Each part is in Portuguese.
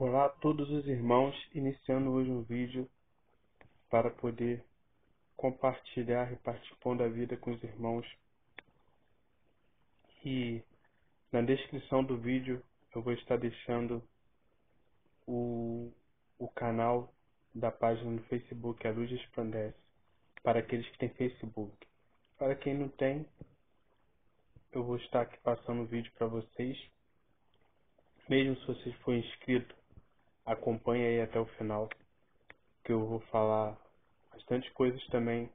Olá a todos os irmãos, iniciando hoje um vídeo para poder compartilhar e participar da vida com os irmãos. E na descrição do vídeo eu vou estar deixando o canal da página no Facebook, A Luz Resplandece, para aqueles que têm Facebook. Para quem não tem, eu vou estar aqui passando o vídeo para vocês. Mesmo se você for inscrito, acompanhe aí até o final, que eu vou falar bastante coisas também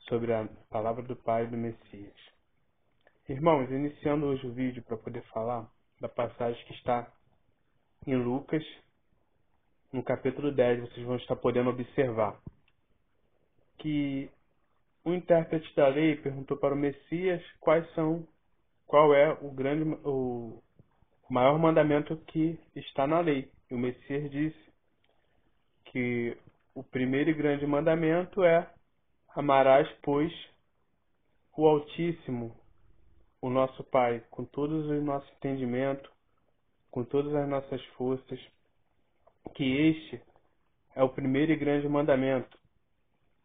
sobre a palavra do Pai e do Messias. Irmãos, iniciando hoje o vídeo para poder falar da passagem que está em Lucas, no capítulo 10, vocês vão estar podendo observar que o intérprete da lei perguntou para o Messias qual é o maior mandamento que está na lei. E o Messias disse que o primeiro e grande mandamento é: amarás, pois, o Altíssimo, o nosso Pai, com todo o nosso entendimento, com todas as nossas forças, que este é o primeiro e grande mandamento.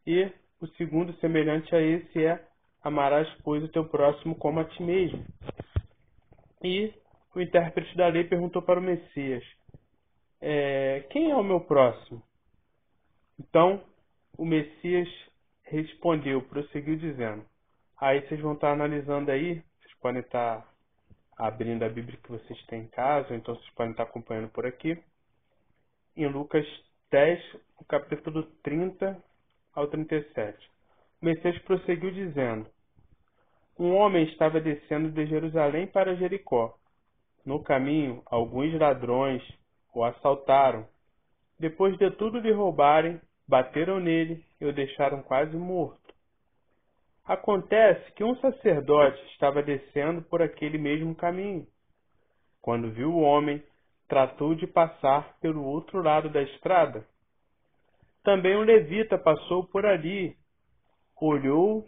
E o segundo, semelhante a esse, é: amarás, pois, o teu próximo como a ti mesmo. E o intérprete da lei perguntou para o Messias: quem é o meu próximo? Então, o Messias respondeu, prosseguiu dizendo. Aí vocês vão estar analisando aí, vocês podem estar abrindo a Bíblia que vocês têm em casa, ou então vocês podem estar acompanhando por aqui, em Lucas 10, o capítulo 30 ao 37. O Messias prosseguiu dizendo: um homem estava descendo de Jerusalém para Jericó. No caminho, alguns ladrões o assaltaram. Depois de tudo lhe roubarem, bateram nele e o deixaram quase morto. Acontece que um sacerdote estava descendo por aquele mesmo caminho. Quando viu o homem, tratou de passar pelo outro lado da estrada. Também um levita passou por ali, olhou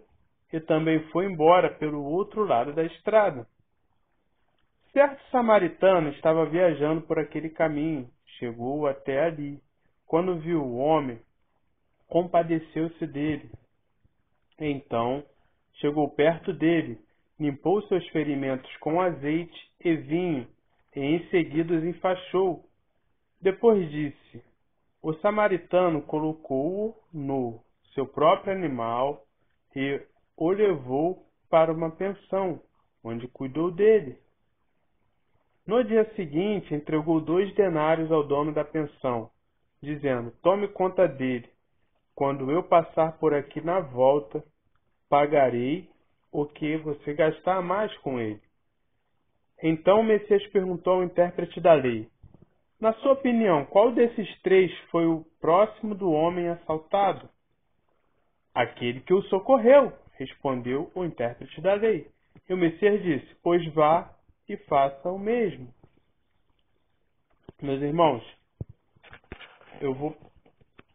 e também foi embora pelo outro lado da estrada. Certo samaritano estava viajando por aquele caminho, chegou até ali. Quando viu o homem, compadeceu-se dele. Então, chegou perto dele, limpou seus ferimentos com azeite e vinho, e em seguida os enfaixou. Depois disse: o samaritano colocou-o no seu próprio animal e o levou para uma pensão, onde cuidou dele. No dia seguinte, entregou 2 denários ao dono da pensão, dizendo: tome conta dele. Quando eu passar por aqui na volta, pagarei o que você gastar a mais com ele. Então o Messias perguntou ao intérprete da lei: na sua opinião, qual desses 3 foi o próximo do homem assaltado? Aquele que o socorreu, respondeu o intérprete da lei. E o Messias disse: pois vá e faça o mesmo. Meus irmãos, eu vou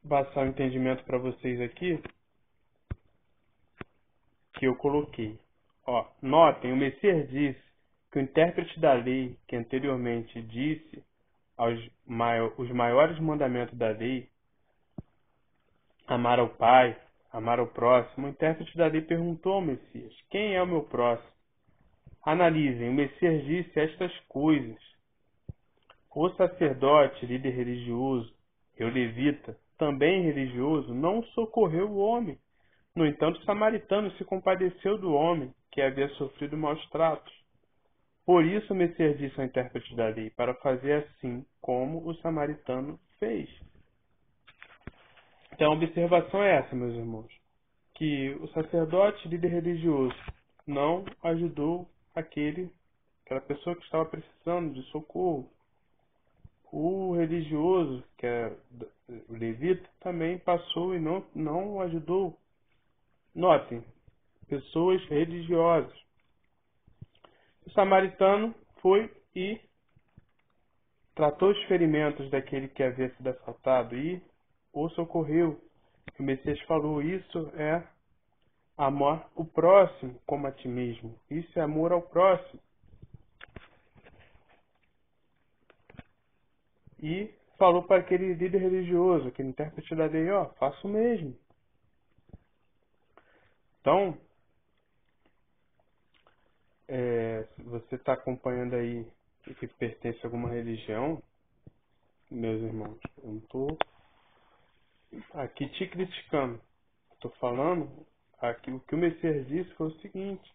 passar o entendimento para vocês aqui que eu coloquei. Notem, o Messias disse que o intérprete da lei, que anteriormente disse os maiores mandamentos da lei, amar ao Pai, amar ao próximo, o intérprete da lei perguntou ao Messias: quem é o meu próximo? Analisem, o Messias disse estas coisas. O sacerdote, líder religioso, e o levita, também religioso, não socorreu o homem. No entanto, o samaritano se compadeceu do homem que havia sofrido maus tratos. Por isso o Messias disse ao intérprete da lei, para fazer assim como o samaritano fez. Então a observação é essa, meus irmãos, que o sacerdote, líder religioso, não ajudou aquela pessoa que estava precisando de socorro. O religioso, que é o levita, também passou e não ajudou. Notem, pessoas religiosas. O samaritano foi e tratou os ferimentos daquele que havia sido assaltado e o socorreu. O Messias falou: isso é amar o próximo como a ti mesmo. Isso é amor ao próximo. e falou para aquele líder religioso, aquele intérprete da lei, ó, faça o mesmo. Então, se você está acompanhando aí que pertence a alguma religião, meus irmãos, eu não estou aqui te criticando. Estou falando, aqui, o que o Messias disse foi o seguinte,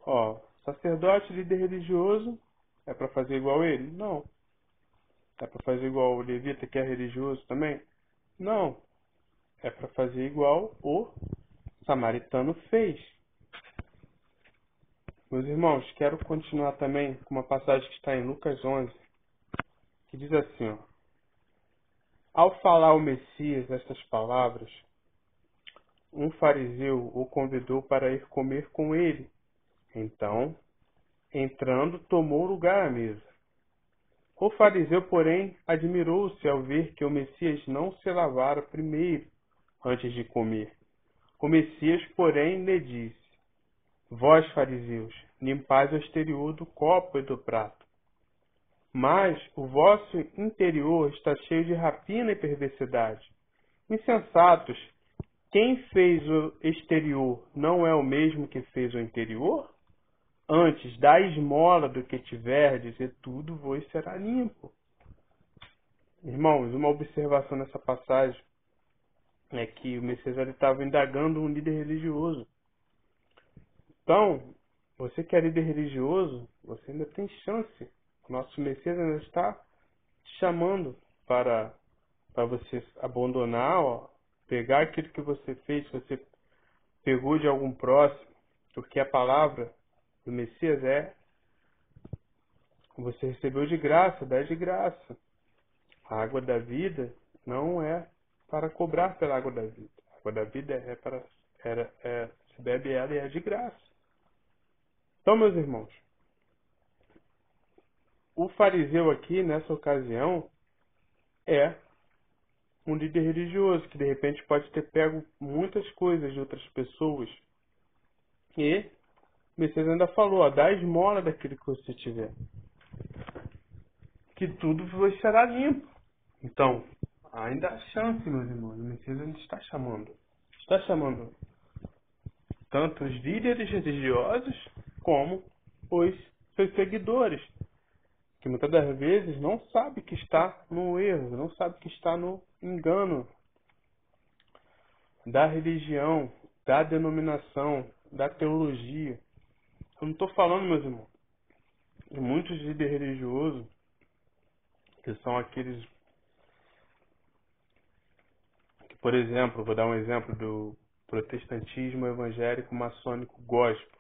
ó, sacerdote, líder religioso, é para fazer igual ele? Não. É para fazer igual o levita que é religioso também? Não. É para fazer igual o samaritano fez. Meus irmãos, quero continuar também com uma passagem que está em Lucas 11, que diz assim, ó, ao falar o Messias estas palavras, um fariseu o convidou para ir comer com ele. Então, entrando, tomou lugar à mesa. O fariseu, porém, admirou-se ao ver que o Messias não se lavara primeiro, antes de comer. O Messias, porém, lhe disse, vós, fariseus, limpais o exterior do copo e do prato, mas o vosso interior está cheio de rapina e perversidade. Insensatos, quem fez o exterior não é o mesmo que fez o interior? Antes, dá esmola do que tiverdes, e tudo vos será limpo. Irmãos, uma observação nessa passagem é que o Messias estava indagando um líder religioso. Então, você que é líder religioso, você ainda tem chance. O nosso Messias ainda está te chamando para você abandonar, ó, pegar aquilo que você fez, que você pegou de algum próximo, porque a palavra do Messias é você recebeu de graça, dá de graça. A água da vida não é para cobrar pela água da vida. A água da vida se bebe ela e é de graça. Então, meus irmãos, o fariseu aqui, nessa ocasião, é um líder religioso que de repente pode ter pego muitas coisas de outras pessoas. E o Messias ainda falou, ó, dá esmola daquilo que você tiver, que tudo vos será limpo. Então, ainda há chance, meus irmãos. O Messias ainda está chamando. Está chamando tanto os líderes religiosos como os seus seguidores, que muitas das vezes não sabe que está no erro, não sabe que está no engano da religião, da denominação, da teologia. Eu não estou falando, meus irmãos, de muitos líderes religiosos, que são aqueles que, por exemplo, vou dar um exemplo do protestantismo evangélico maçônico gospel.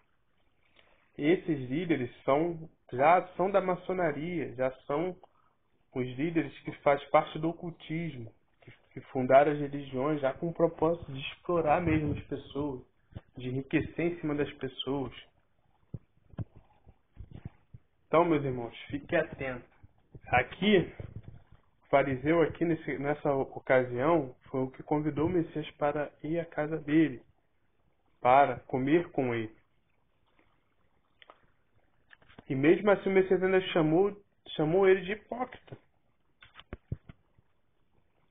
Esses líderes já são da maçonaria, já são os líderes que fazem parte do ocultismo, que fundaram as religiões já com o propósito de explorar mesmo as pessoas, de enriquecer em cima das pessoas. Então, meus irmãos, fiquem atentos. Aqui, o fariseu aqui nessa ocasião foi o que convidou o Messias para ir à casa dele, para comer com ele. E mesmo assim o Messias ainda chamou ele de hipócrita.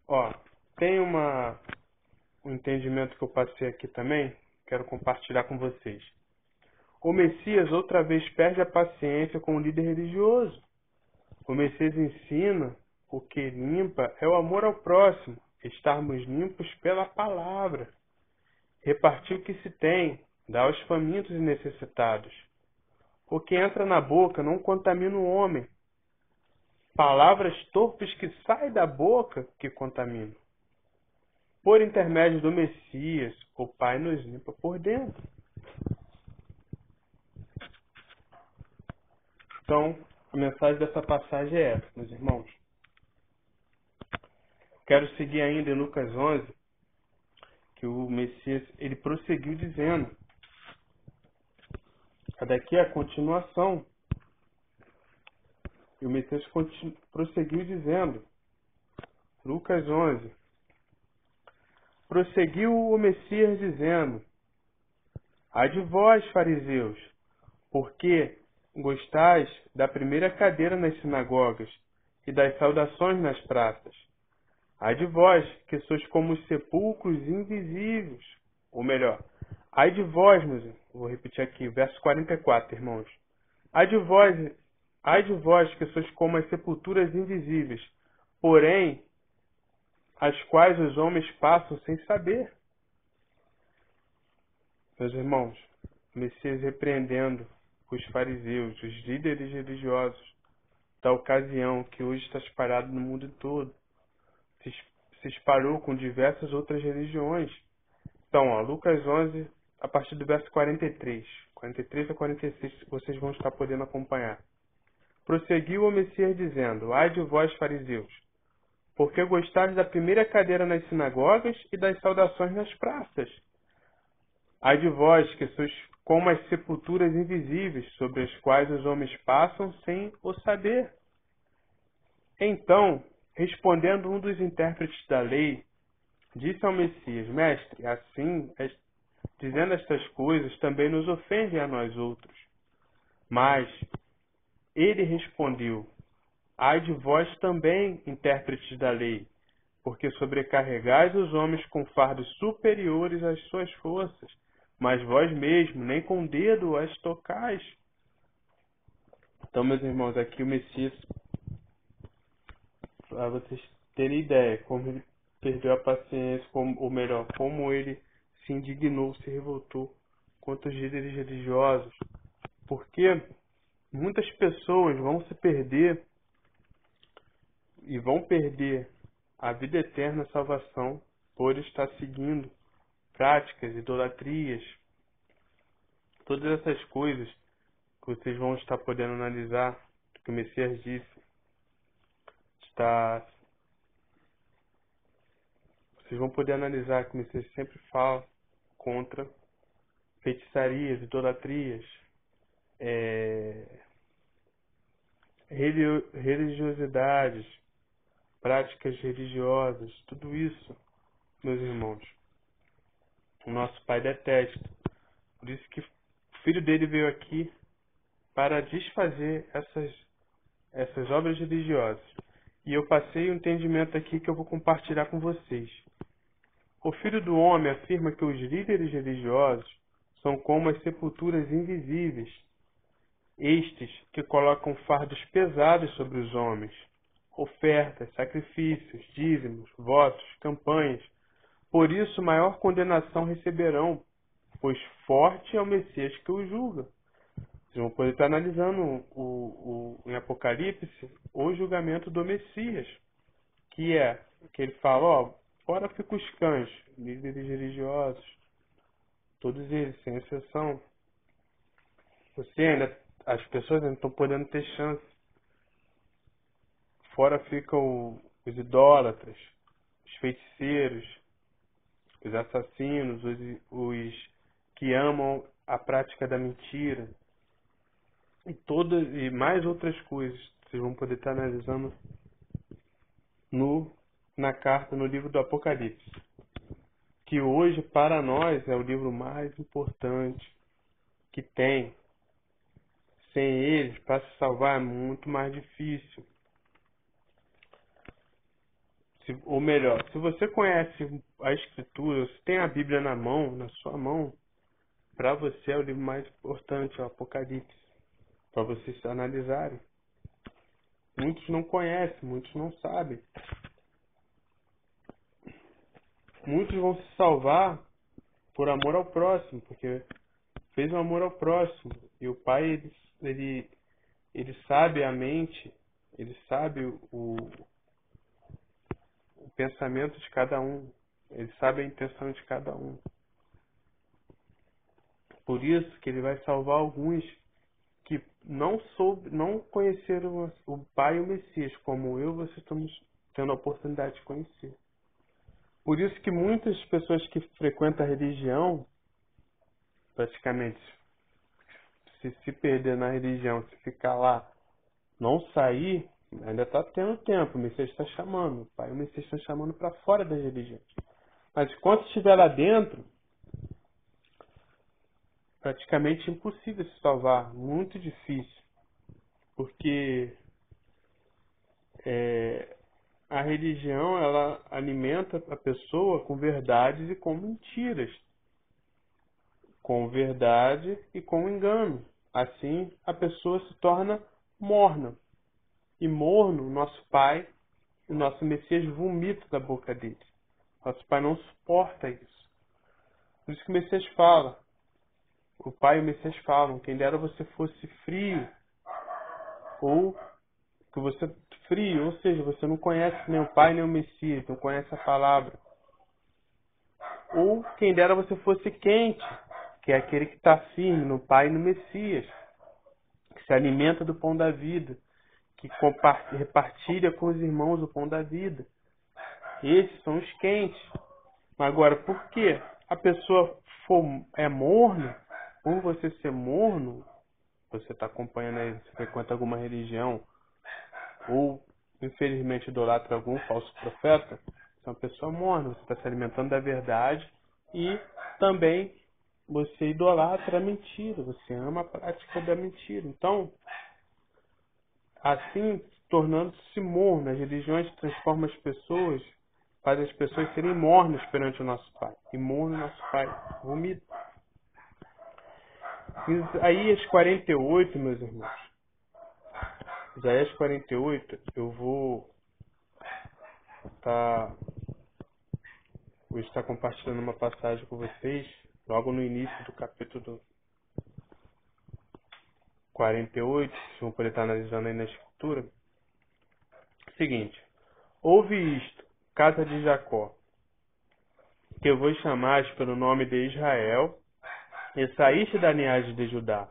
Ó, tem um entendimento que eu passei aqui também, quero compartilhar com vocês. O Messias outra vez perde a paciência com o líder religioso. O Messias ensina o que limpa é o amor ao próximo, estarmos limpos pela palavra. Repartir o que se tem, dar aos famintos e necessitados. O que entra na boca não contamina o homem. Palavras torpes que saem da boca que contaminam. Por intermédio do Messias, o Pai nos limpa por dentro. Então, a mensagem dessa passagem é essa, meus irmãos. Quero seguir ainda em Lucas 11, que o Messias ele prosseguiu dizendo. Daqui é a continuação. E o Messias prosseguiu dizendo. Lucas 11. Prosseguiu o Messias dizendo: ai de vós, fariseus, porque gostais da primeira cadeira nas sinagogas e das saudações nas praças. Ai de vós, que sois como os sepulcros invisíveis. Ou melhor, ai de vós, vou repetir aqui, verso 44, irmãos. Ai de vós que sois como as sepulturas invisíveis, porém, as quais os homens passam sem saber. Meus irmãos, o Messias repreendendo os fariseus, os líderes religiosos da ocasião, que hoje está espalhado no mundo todo, se espalhou com diversas outras religiões. Então, Lucas 11, a partir do verso 43 a 46, vocês vão estar podendo acompanhar. Prosseguiu o Messias dizendo: ai de vós, fariseus, porque gostais da primeira cadeira nas sinagogas e das saudações nas praças. Ai de vós, que sois como as sepulturas invisíveis, sobre as quais os homens passam sem o saber. Então, respondendo um dos intérpretes da lei, disse ao Messias: Mestre, assim, dizendo estas coisas, também nos ofendem a nós outros. Mas ele respondeu: ai de vós também, intérpretes da lei, porque sobrecarregais os homens com fardos superiores às suas forças, mas vós mesmos nem com o dedo as tocais. Então, meus irmãos, aqui o Messias, para vocês terem ideia, como ele perdeu a paciência, ou melhor, como ele se indignou, se revoltou contra os líderes religiosos, porque muitas pessoas vão se perder e vão perder a vida eterna, a salvação, por estar seguindo práticas, idolatrias, todas essas coisas que vocês vão estar podendo analisar, que o Messias disse, vocês vão poder analisar que o Messias sempre fala contra feitiçarias, idolatrias, religiosidades, práticas religiosas, tudo isso, meus irmãos, o nosso Pai detesta. Por isso que o Filho dele veio aqui para desfazer essas obras religiosas. E eu passei um entendimento aqui que eu vou compartilhar com vocês. O Filho do Homem afirma que os líderes religiosos são como as sepulturas invisíveis, estes que colocam fardos pesados sobre os homens, ofertas, sacrifícios, dízimos, votos, campanhas. Por isso, maior condenação receberão, pois forte é o Messias que os julga. Vocês vão poder estar analisando em Apocalipse o julgamento do Messias, que ele fala, fora ficam os cães, líderes religiosos, todos eles, sem exceção. As pessoas ainda estão podendo ter chance. Fora ficam os idólatras, os feiticeiros, os assassinos, os que amam a prática da mentira e mais outras coisas. Vocês vão poder estar analisando na carta, no livro do Apocalipse, que hoje para nós é o livro mais importante que tem. Sem eles, para se salvar é muito mais difícil. Ou melhor, se você conhece a Escritura, se tem a Bíblia na sua mão, para você é o livro mais importante, o Apocalipse, para vocês analisarem. Muitos não conhecem, muitos não sabem. Muitos vão se salvar por amor ao próximo, porque fez um amor ao próximo. E o Pai, ele sabe a mente, ele sabe o pensamento de cada um, ele sabe a intenção de cada um. Por isso que ele vai salvar alguns que não conheceram o Pai e o Messias, como eu e você estamos tendo a oportunidade de conhecer. Por isso que muitas pessoas que frequentam a religião, praticamente, se perder na religião, se ficar lá, não sair, ainda está tendo tempo, o Messias está chamando, o Pai e o Messias estão chamando para fora das religiões. Mas enquanto estiver lá dentro, praticamente impossível se salvar, muito difícil, porque A religião, ela alimenta a pessoa com verdades e com mentiras, com verdade e com engano. Assim, a pessoa se torna morna. E morno, nosso Pai, o nosso Messias vomita da boca dele. Nosso Pai não suporta isso. Por isso que o Messias fala, o Pai e o Messias falam, quem dera você fosse frio, ou seja, você não conhece nem o Pai nem o Messias, não conhece a palavra. Ou quem dera você fosse quente, que é aquele que está firme no Pai e no Messias, que se alimenta do pão da vida, que repartilha com os irmãos o pão da vida. Esses são os quentes. Agora, por que a pessoa é morno? Por você ser morno, você está acompanhando aí, você frequenta alguma religião, ou infelizmente idolatra algum falso profeta, você é uma pessoa morna, você está se alimentando da verdade e também você idolatra a mentira, você ama a prática da mentira. Então, assim, tornando-se morno, as religiões transformam as pessoas, fazem as pessoas serem mornas perante o nosso Pai. E morno nosso Pai vomita. Isaías 48, meus irmãos. Isaías 48, eu vou estar compartilhando uma passagem com vocês, logo no início do capítulo 48, vocês vão poder estar analisando aí na escritura. Seguinte, ouve isto, casa de Jacó, que vos chamais pelo nome de Israel, e saíste da linhagem de Judá,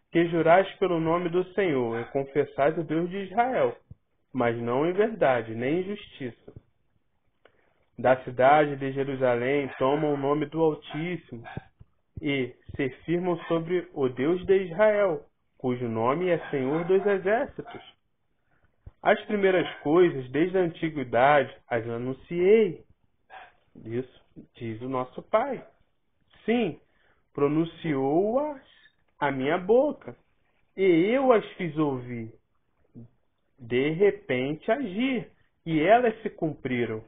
que jurais pelo nome do Senhor, e confessais o Deus de Israel, mas não em verdade, nem em justiça. Da cidade de Jerusalém tomam o nome do Altíssimo, e se firmam sobre o Deus de Israel, cujo nome é Senhor dos Exércitos. As primeiras coisas, desde a antiguidade, as anunciei. Isso diz o nosso Pai. Sim, pronunciou-as a minha boca, e eu as fiz ouvir. De repente agir, e elas se cumpriram.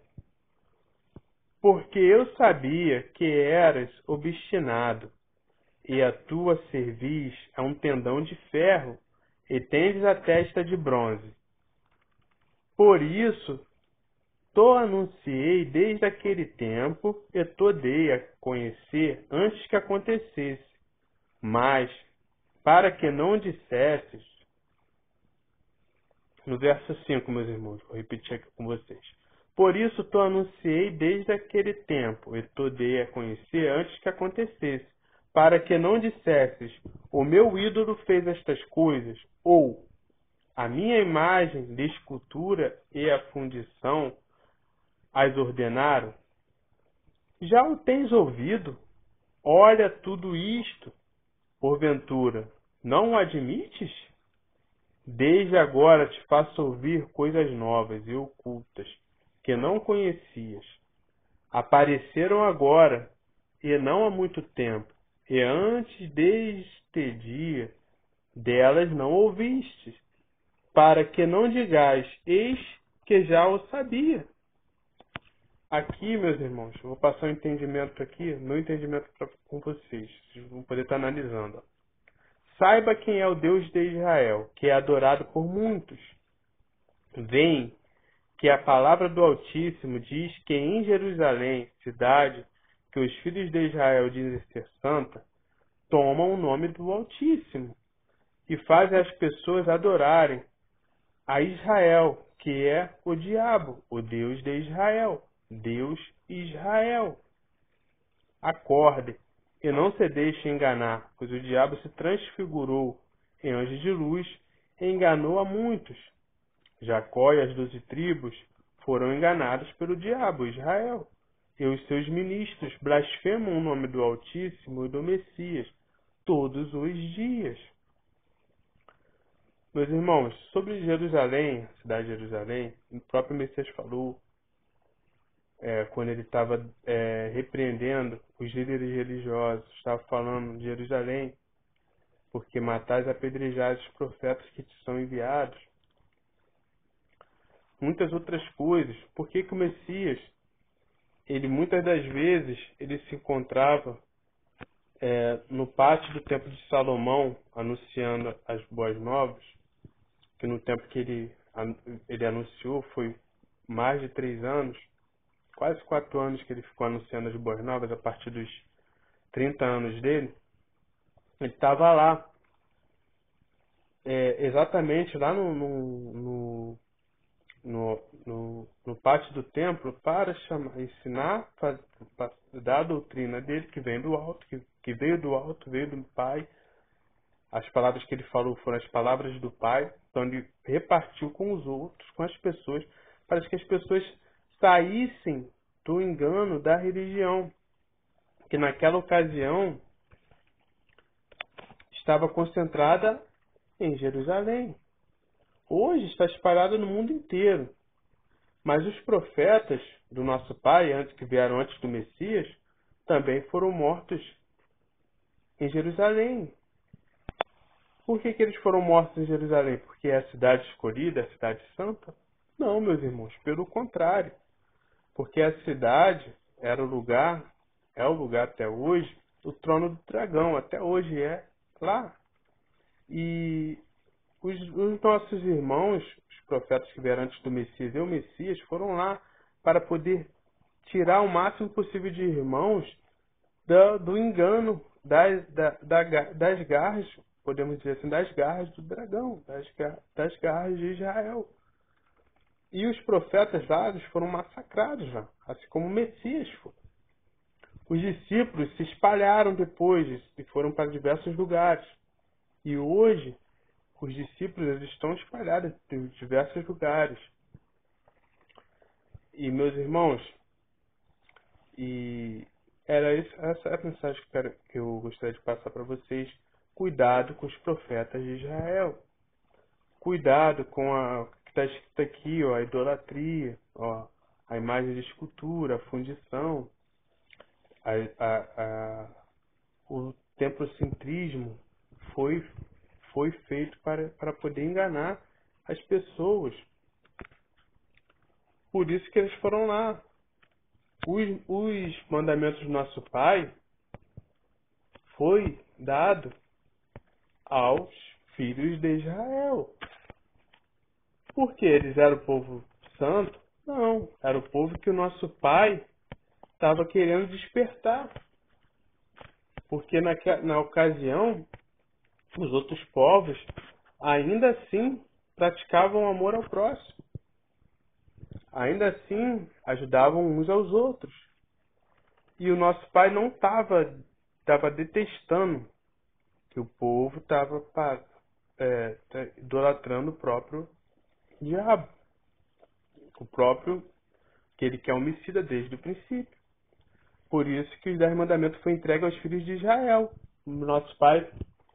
Porque eu sabia que eras obstinado, e a tua cerviz é um tendão de ferro, e tendes a testa de bronze. Por isso, to anunciei desde aquele tempo, e to dei a conhecer antes que acontecesse. Mas, para que não dissesses, no verso 5, meus irmãos, vou repetir aqui com vocês. Por isso to anunciei desde aquele tempo, e to dei a conhecer antes que acontecesse, para que não dissesses, o meu ídolo fez estas coisas, ou a minha imagem de escultura e a fundição as ordenaram. Já o tens ouvido? Olha tudo isto, porventura, não o admites? Desde agora te faço ouvir coisas novas e ocultas, que não conhecias. Apareceram agora, e não há muito tempo, e antes deste dia delas não ouvistes, para que não digais, eis que já o sabia. Aqui, meus irmãos, eu vou passar um entendimento aqui, meu entendimento com vocês vão poder estar analisando. Saiba quem é o Deus de Israel, que é adorado por muitos. Vem que a palavra do Altíssimo diz que em Jerusalém, cidade que os filhos de Israel dizem ser santa, tomam o nome do Altíssimo e fazem as pessoas adorarem a Israel, que é o diabo, o Deus de Israel, Deus Israel. Acorde e não se deixe enganar, pois o diabo se transfigurou em anjo de luz e enganou a muitos. Jacó e as 12 tribos foram enganados pelo diabo, Israel, e os seus ministros blasfemam o nome do Altíssimo e do Messias todos os dias. Meus irmãos, sobre Jerusalém, a cidade de Jerusalém, o próprio Messias falou, quando ele estava repreendendo os líderes religiosos, estava falando de Jerusalém, porque matais e apedrejais os profetas que te são enviados. muitas outras coisas. Por que que o Messias, ele muitas das vezes, ele se encontrava no pátio do Templo de Salomão, anunciando as boas novas, que no tempo que ele anunciou foi mais de 3 anos, quase 4 anos que ele ficou anunciando as boas novas, a partir dos 30 anos dele. Ele estava lá, exatamente lá no pátio do templo, para ensinar, para dar a doutrina dele, que vem do alto, que veio do alto, veio do Pai. As palavras que ele falou foram as palavras do Pai. Então ele repartiu com os outros, com as pessoas, para que as pessoas saíssem do engano da religião, que naquela ocasião estava concentrada em Jerusalém. Hoje está espalhada no mundo inteiro. Mas os profetas do nosso Pai, que vieram antes do Messias, também foram mortos em Jerusalém. Por que que eles foram mortos em Jerusalém? Porque é a cidade escolhida, a cidade santa? Não, meus irmãos, pelo contrário. Porque a cidade é o lugar até hoje, o trono do dragão, até hoje é lá. E os nossos irmãos, os profetas que vieram antes do Messias e o Messias, foram lá para poder tirar o máximo possível de irmãos do engano, das garras, podemos dizer assim, das garras do dragão, das garras de Israel. E os profetas lá foram massacrados lá, assim como o Messias foi. Os discípulos se espalharam depois e foram para diversos lugares. E hoje, os discípulos eles estão espalhados em diversos lugares. E, meus irmãos, essa é a mensagem que eu gostaria de passar para vocês. Cuidado com os profetas de Israel. Cuidado com o que está escrito aqui, a idolatria, a imagem de escultura, a fundição, o templocentrismo foi feito para poder enganar as pessoas. Por isso que eles foram lá. Os mandamentos do nosso Pai foi dado aos filhos de Israel. Porque eles eram o povo santo? Não, era o povo que o nosso Pai estava querendo despertar. Porque na ocasião, os outros povos ainda assim praticavam amor ao próximo. Ainda assim ajudavam uns aos outros. E o nosso Pai não estava detestando que o povo estava idolatrando o próprio diabo. O próprio, que ele quer homicida desde o princípio. Por isso que os 10 mandamentos foi entregue aos filhos de Israel. Nosso Pai,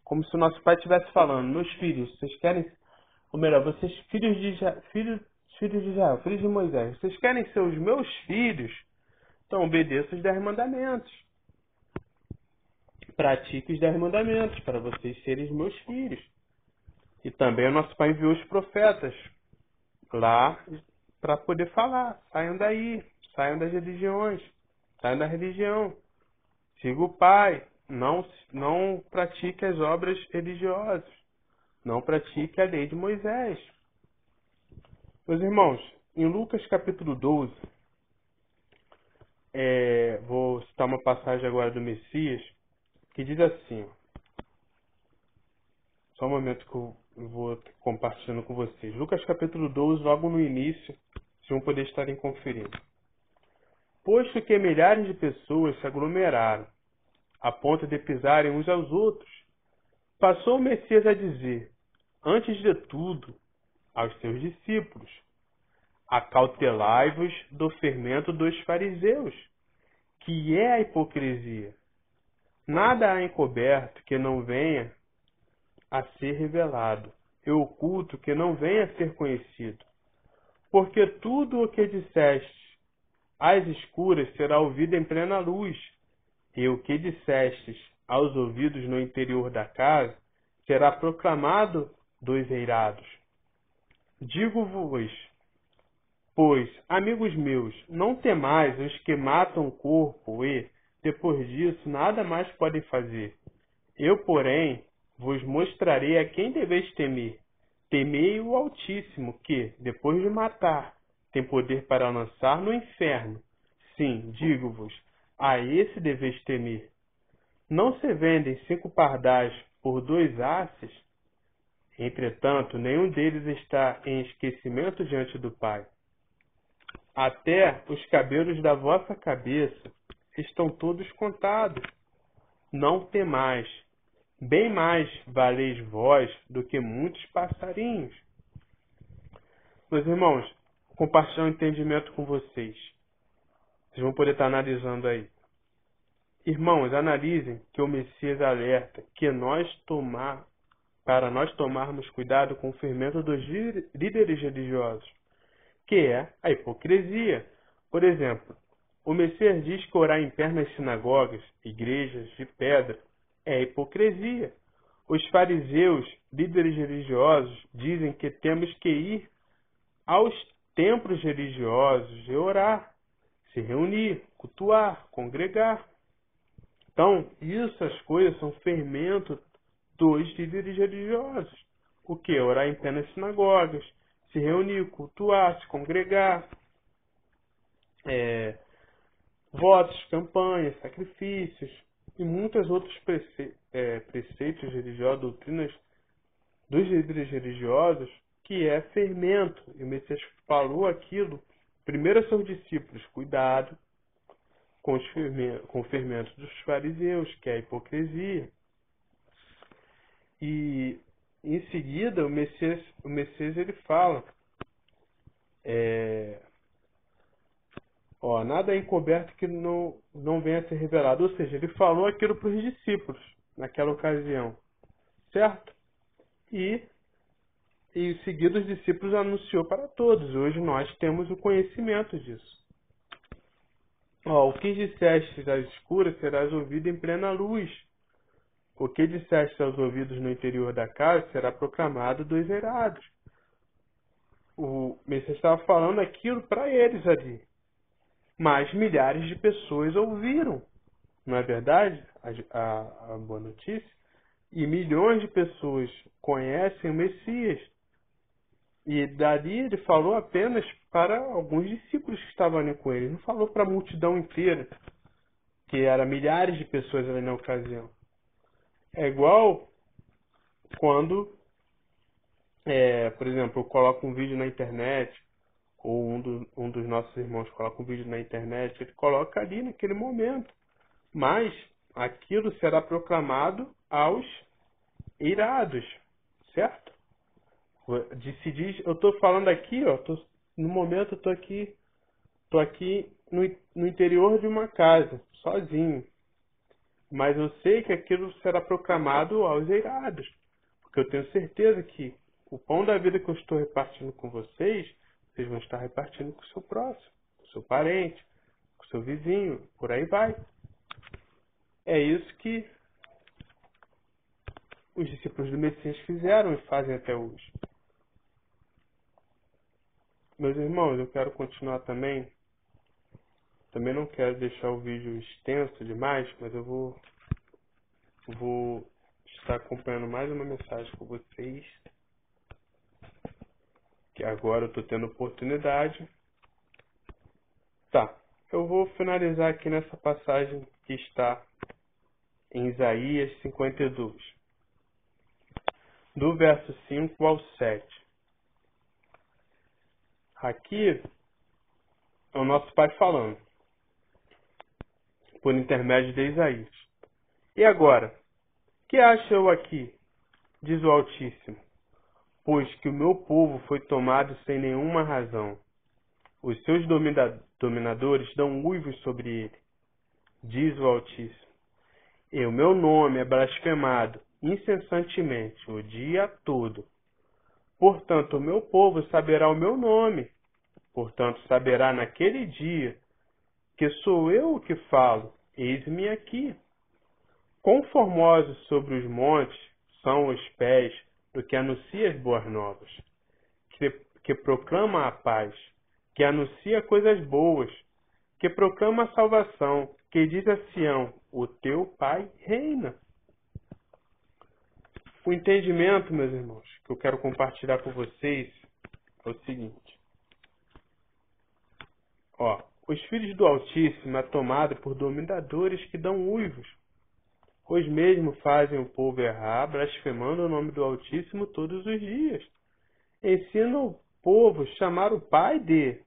como se o nosso Pai estivesse falando: meus filhos, vocês querem, ou melhor, vocês filhos de Israel, filhos de Moisés, vocês querem ser os meus filhos? Então obedeçam os 10 mandamentos. Pratique os 10 mandamentos para vocês serem os meus filhos. E também o nosso Pai enviou os profetas lá para poder falar: saiam daí, saiam das religiões, saiam da religião, siga o Pai, não pratique as obras religiosas, não pratique a lei de Moisés. Meus irmãos, em Lucas capítulo 12, vou citar uma passagem agora do Messias, que diz assim, só um momento que eu vou compartilhando com vocês. Lucas capítulo 12, logo no início, vocês vão poder estarem conferindo. Posto que milhares de pessoas se aglomeraram, a ponto de pisarem uns aos outros, passou o Messias a dizer, antes de tudo, aos seus discípulos: acautelai-vos do fermento dos fariseus, que é a hipocrisia. Nada há encoberto que não venha a ser revelado, e oculto que não venha a ser conhecido. Porque tudo o que disseste às escuras será ouvido em plena luz, e o que dissestes aos ouvidos no interior da casa será proclamado dos eirados. Digo-vos Pois, amigos meus, não temais os que matam o corpo e, depois disso, nada mais podem fazer. Eu, porém, vos mostrarei a quem deveis temer. Temei o Altíssimo, que, depois de matar, tem poder para lançar no inferno. Sim, digo-vos, a esse deveis temer. Não se vendem 5 pardais por 2 asses? Entretanto, nenhum deles está em esquecimento diante do Pai. Até os cabelos da vossa cabeça estão todos contados. Não temais. Bem mais valeis vós do que muitos passarinhos. Meus irmãos, compartilhar um entendimento com vocês. Vocês vão poder estar analisando aí. Irmãos, analisem que o Messias alerta que para nós tomarmos cuidado com o fermento dos líderes religiosos, que é a hipocrisia. Por exemplo, o Messias diz que orar em pé nas sinagogas, igrejas de pedra, é hipocrisia. Os fariseus, líderes religiosos, dizem que temos que ir aos templos religiosos e orar, se reunir, cultuar, congregar. Então, essas coisas são fermento dos líderes religiosos. O que? Orar em pé nas sinagogas, se reunir, cultuar, se congregar, votos, campanhas, sacrifícios e muitos outros preceitos religiosos, doutrinas dos líderes religiosos, que é fermento. E o Messias falou aquilo primeiro aos seus discípulos: cuidado com o fermento dos fariseus, que é a hipocrisia. E em seguida o Messias ele fala, nada é encoberto que não venha a ser revelado. Ou seja, ele falou aquilo para os discípulos naquela ocasião, certo? E em seguida os discípulos anunciou para todos. Hoje nós temos o conhecimento disso. O que disseste às escuras serás ouvido em plena luz. O que disseste aos ouvidos no interior da casa será proclamado dos eirados. O Messias estava falando aquilo para eles ali. Mas milhares de pessoas ouviram. Não é verdade? A boa notícia. E milhões de pessoas conhecem o Messias. E dali ele falou apenas para alguns discípulos que estavam ali com ele. Não falou para a multidão inteira, que era milhares de pessoas ali na ocasião. É igual quando, por exemplo, eu coloco um vídeo na internet, ou um dos nossos irmãos coloca um vídeo na internet, ele coloca ali naquele momento. Mas aquilo será proclamado aos irados, certo? Se diz, eu estou falando aqui, no momento eu estou aqui no interior de uma casa, sozinho. Mas eu sei que aquilo será proclamado aos eirados, porque eu tenho certeza que o pão da vida que eu estou repartindo com vocês vão estar repartindo com o seu próximo, com o seu parente, com o seu vizinho, por aí vai. É isso que os discípulos do Messias fizeram e fazem até hoje. Meus irmãos, eu quero continuar também. Também não quero deixar o vídeo extenso demais, mas eu vou estar acompanhando mais uma mensagem com vocês, que agora eu estou tendo oportunidade. Tá, eu vou finalizar aqui nessa passagem que está em Isaías 52, do verso 5 ao 7. Aqui é o nosso Pai falando, por intermédio de Isaías. E agora, que acho eu aqui, diz o Altíssimo, pois que o meu povo foi tomado sem nenhuma razão. Os seus dominadores dão uivos sobre ele, diz o Altíssimo. E o meu nome é blasfemado incessantemente o dia todo. Portanto, o meu povo saberá o meu nome. Portanto, saberá naquele dia que sou eu o que falo. Eis-me aqui. Quão formosos sobre os montes são os pés do que anuncia as boas novas, que proclama a paz, que anuncia coisas boas, que proclama a salvação, que diz a Sião, o teu Pai reina. O entendimento, meus irmãos, que eu quero compartilhar com vocês é o seguinte. Os filhos do Altíssimo é tomado por dominadores que dão uivos. Os mesmos fazem o povo errar, blasfemando o nome do Altíssimo todos os dias. Ensinam o povo a chamar o Pai de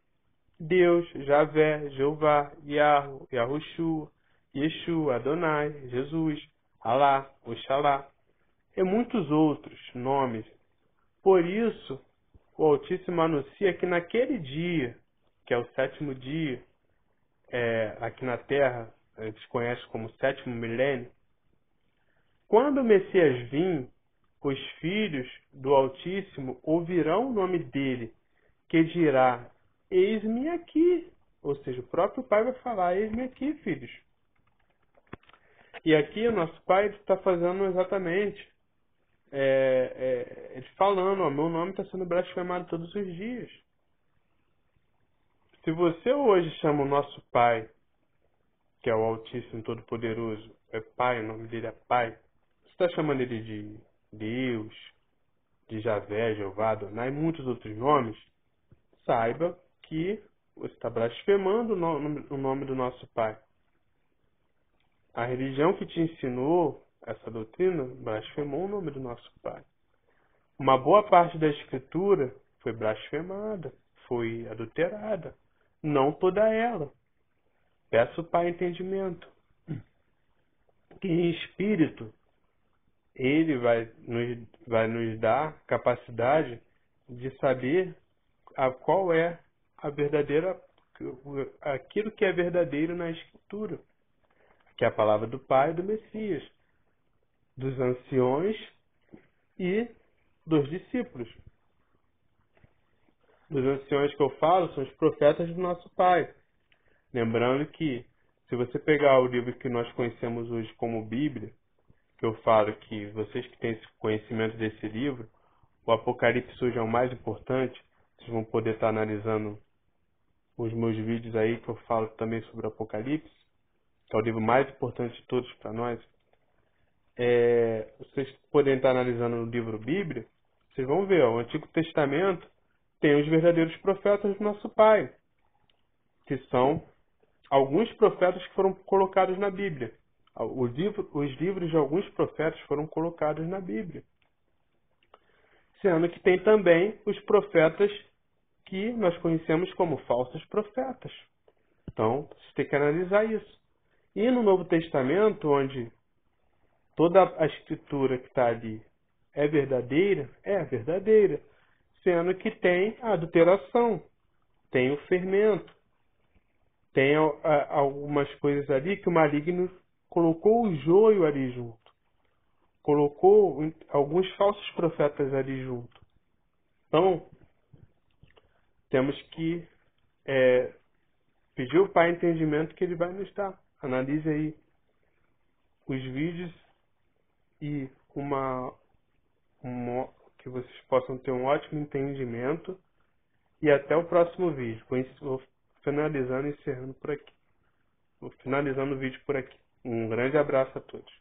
Deus, Javé, Jeová, Yahweh, Yahushua, Yeshua, Adonai, Jesus, Alá, Oxalá, e muitos outros nomes. Por isso, o Altíssimo anuncia que naquele dia, que é o 7º dia, aqui na Terra, a gente conhece como 7º milênio, quando o Messias vir, os filhos do Altíssimo ouvirão o nome dele, que dirá, eis-me aqui. Ou seja, o próprio Pai vai falar, eis-me aqui, filhos. E aqui o nosso Pai está fazendo exatamente, ele falando, meu nome está sendo blasfemado todos os dias. Se você hoje chama o nosso Pai, que é o Altíssimo Todo-Poderoso, é Pai, o nome dele é Pai, você está chamando ele de Deus, de Javé, Jeová, Adonai e muitos outros nomes, saiba que você está blasfemando o nome do nosso Pai. A religião que te ensinou essa doutrina blasfemou o nome do nosso Pai. Uma boa parte da Escritura foi blasfemada, foi adulterada. Não toda ela. Peço ao Pai entendimento. Que em espírito, Ele vai nos dar capacidade de saber qual é a verdadeira, aquilo que é verdadeiro na Escritura, que é a palavra do Pai e do Messias, dos anciões e dos discípulos. Dos anciões que eu falo são os profetas do nosso Pai. Lembrando que, se você pegar o livro que nós conhecemos hoje como Bíblia, que eu falo que vocês que têm esse conhecimento desse livro, o Apocalipse hoje é o mais importante, vocês vão poder estar analisando os meus vídeos aí que eu falo também sobre o Apocalipse, que é o livro mais importante de todos para nós. Vocês podem estar analisando no livro Bíblia, vocês vão ver, o Antigo Testamento tem os verdadeiros profetas do nosso Pai, que são alguns profetas que foram colocados na Bíblia. Os livros de alguns profetas foram colocados na Bíblia. Sendo que tem também os profetas que nós conhecemos como falsos profetas. Então, você tem que analisar isso. E no Novo Testamento, onde toda a escritura que está ali é verdadeira, sendo que tem a adulteração, tem o fermento, tem algumas coisas ali que o maligno colocou o joio ali junto, colocou alguns falsos profetas ali junto. Então, temos que pedir ao Pai entendimento que Ele vai nos dar. Analise aí os vídeos e que vocês possam ter um ótimo entendimento. E até o próximo vídeo. Vou finalizando e encerrando por aqui. Vou finalizando o vídeo por aqui. Um grande abraço a todos.